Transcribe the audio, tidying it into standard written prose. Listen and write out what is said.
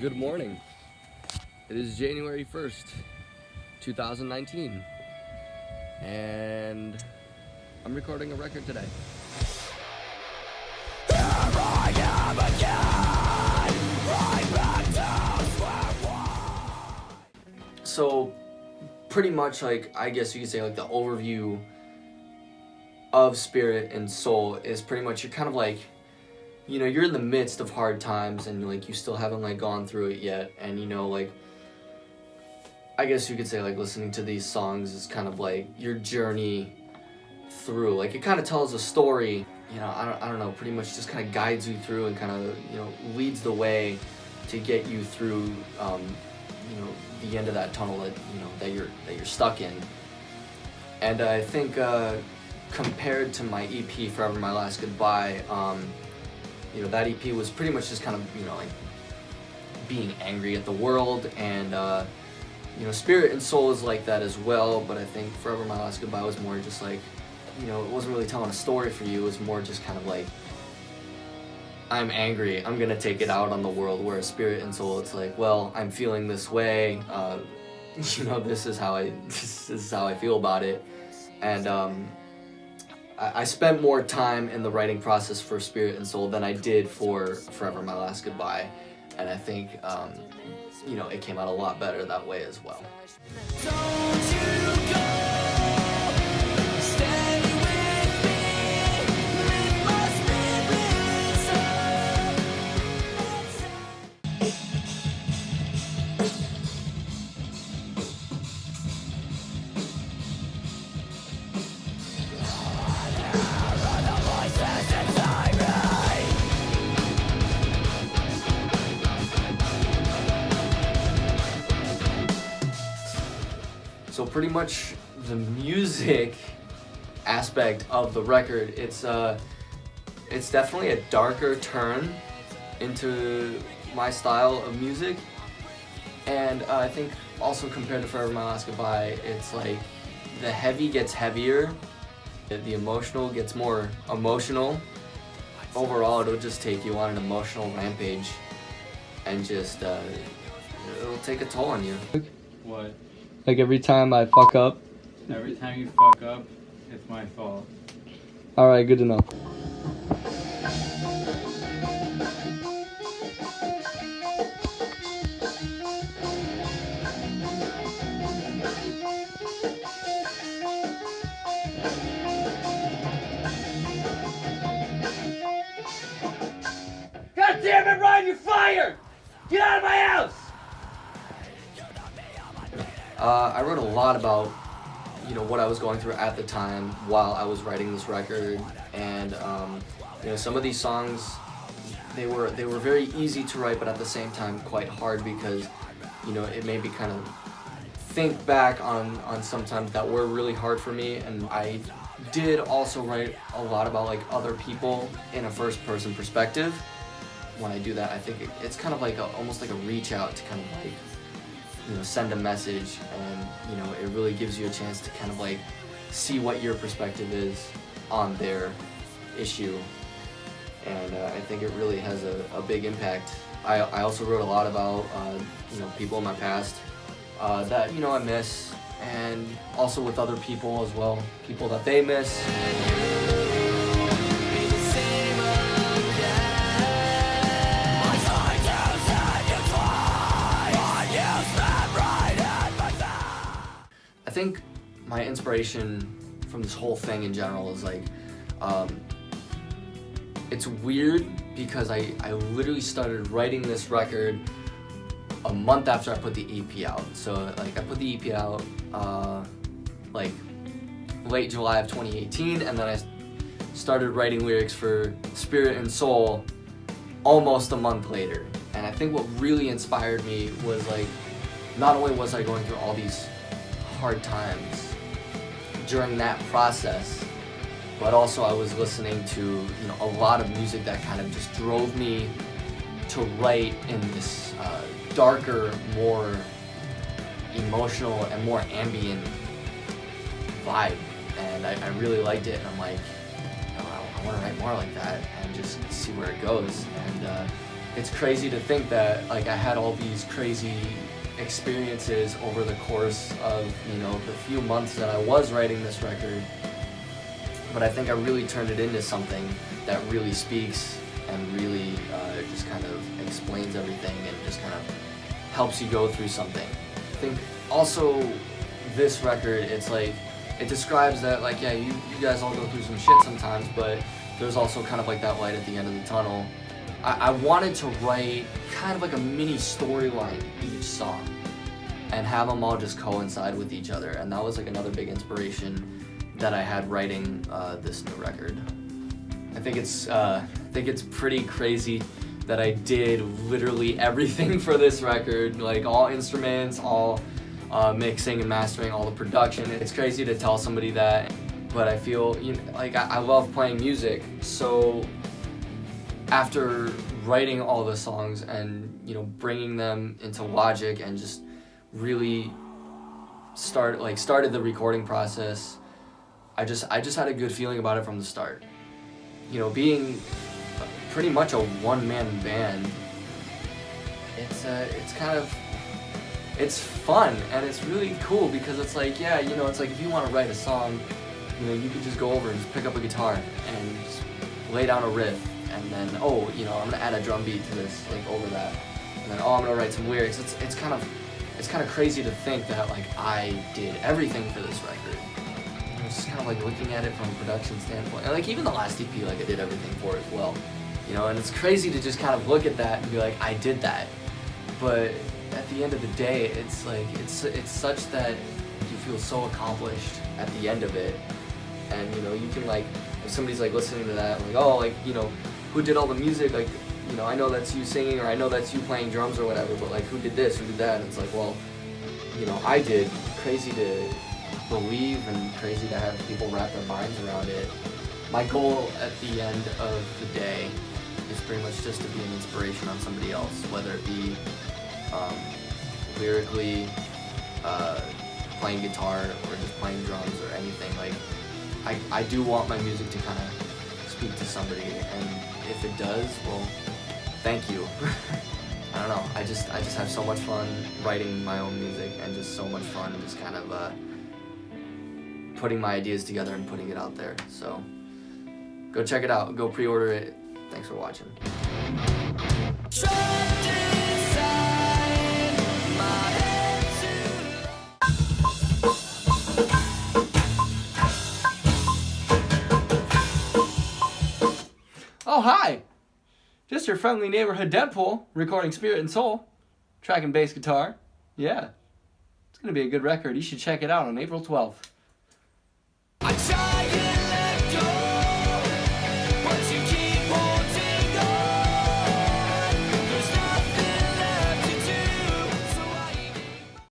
Good morning. It is January 1st, 2019, and I'm recording a record today. So, pretty much, I guess you could say, the overview of Spirit and Soul is pretty much, you're kind of you're in the midst of hard times and you still haven't gone through it yet, and I guess you could say listening to these songs is kind of your journey through. It kind of tells a story, I don't know, pretty much just kind of guides you through and kind of leads the way to get you through the end of that tunnel that you're stuck in. And I think compared to my EP Forever My Last Goodbye, that EP was pretty much just kind of being angry at the world, and Spirit and Soul is like that as well, but I think Forever My Last Goodbye was more just it wasn't really telling a story for you. It was more just kind of I'm angry, I'm gonna take it out on the world. Whereas Spirit and Soul, it's well, I'm feeling this way, this is how I feel about it. And I spent more time in the writing process for Spirit and Soul than I did for Forever My Last Goodbye, and I think it came out a lot better that way as well. Don't you go. So pretty much the music aspect of the record, it's definitely a darker turn into my style of music, and I think also compared to Forever My Last Goodbye, it's the heavy gets heavier, the emotional gets more emotional. Overall, it'll just take you on an emotional rampage, and just it'll take a toll on you. What? Every time I fuck up? Every time you fuck up, it's my fault. Alright, good to know. God damn it, Ryan, you're fired! Get out of my house! I wrote a lot about, what I was going through at the time while I was writing this record, and some of these songs, they were very easy to write, but at the same time quite hard, because it made me kind of think back on some times that were really hard for me. And I did also write a lot about other people in a first-person perspective. When I do that, I think it's kind of almost like a reach out to kind of send a message, and it really gives you a chance to kind of see what your perspective is on their issue, and I think it really has a big impact. I also wrote a lot about people in my past that I miss, and also with other people as well, people that they miss. I think my inspiration from this whole thing in general is it's weird because I literally started writing this record a month after I put the EP out. So I put the EP out late July of 2018, and then I started writing lyrics for Spirit and Soul almost a month later. And I think what really inspired me was not only was I going through all these hard times during that process, but also I was listening to a lot of music that kind of just drove me to write in this darker, more emotional and more ambient vibe, and I really liked it, and I'm I want to write more like that and just see where it goes. And it's crazy to think that like I had all these crazy experiences over the course of, you know, the few months that I was writing this record. But I think I really turned it into something that really speaks and really just kind of explains everything and just kind of helps you go through something. I think also this record, it's like, it describes that like, yeah, you guys all go through some shit sometimes, but there's also kind of like that light at the end of the tunnel. I wanted to write kind of like a mini storyline each song and have them all just coincide with each other, and that was like another big inspiration that I had writing this new record. I think it's pretty crazy that I did literally everything for this record, like all instruments, all mixing and mastering, all the production. It's crazy to tell somebody that, but I feel, you know, like I love playing music, so after writing all the songs and, you know, bringing them into Logic and just really started the recording process, I just had a good feeling about it from the start. You know, being pretty much a one-man band, it's fun and it's really cool because it's like, yeah, you know, it's like if you want to write a song, you know, you could just go over and just pick up a guitar and just lay down a riff, and then, oh, you know, I'm gonna add a drum beat to this, like over that, and then, oh, I'm gonna write some lyrics. It's kind of crazy to think that like I did everything for this record. It's just kind of like looking at it from a production standpoint, and like even the last EP, like I did everything for it as well, you know. And it's crazy to just kind of look at that and be like, I did that. But at the end of the day, it's like it's such that you feel so accomplished at the end of it, and you know, you can like, if somebody's like listening to that, like, oh, like, you know, who did all the music, like, you know, I know that's you singing, or I know that's you playing drums or whatever, but like, who did this, who did that? And it's like, well, you know, I did. Crazy to believe and crazy to have people wrap their minds around it. My goal at the end of the day is pretty much just to be an inspiration on somebody else, whether it be lyrically, playing guitar, or just playing drums or anything. Like, I do want my music to kind of speak to somebody, and if it does, well, thank you. I don't know, I just have so much fun writing my own music, and just so much fun just kind of putting my ideas together and putting it out there. So go check it out, go pre-order it. Thanks for watching. Oh, hi! Just your friendly neighborhood Deadpool, recording Spirit and Soul, track and bass guitar. Yeah, it's gonna be a good record. You should check it out on April 12th.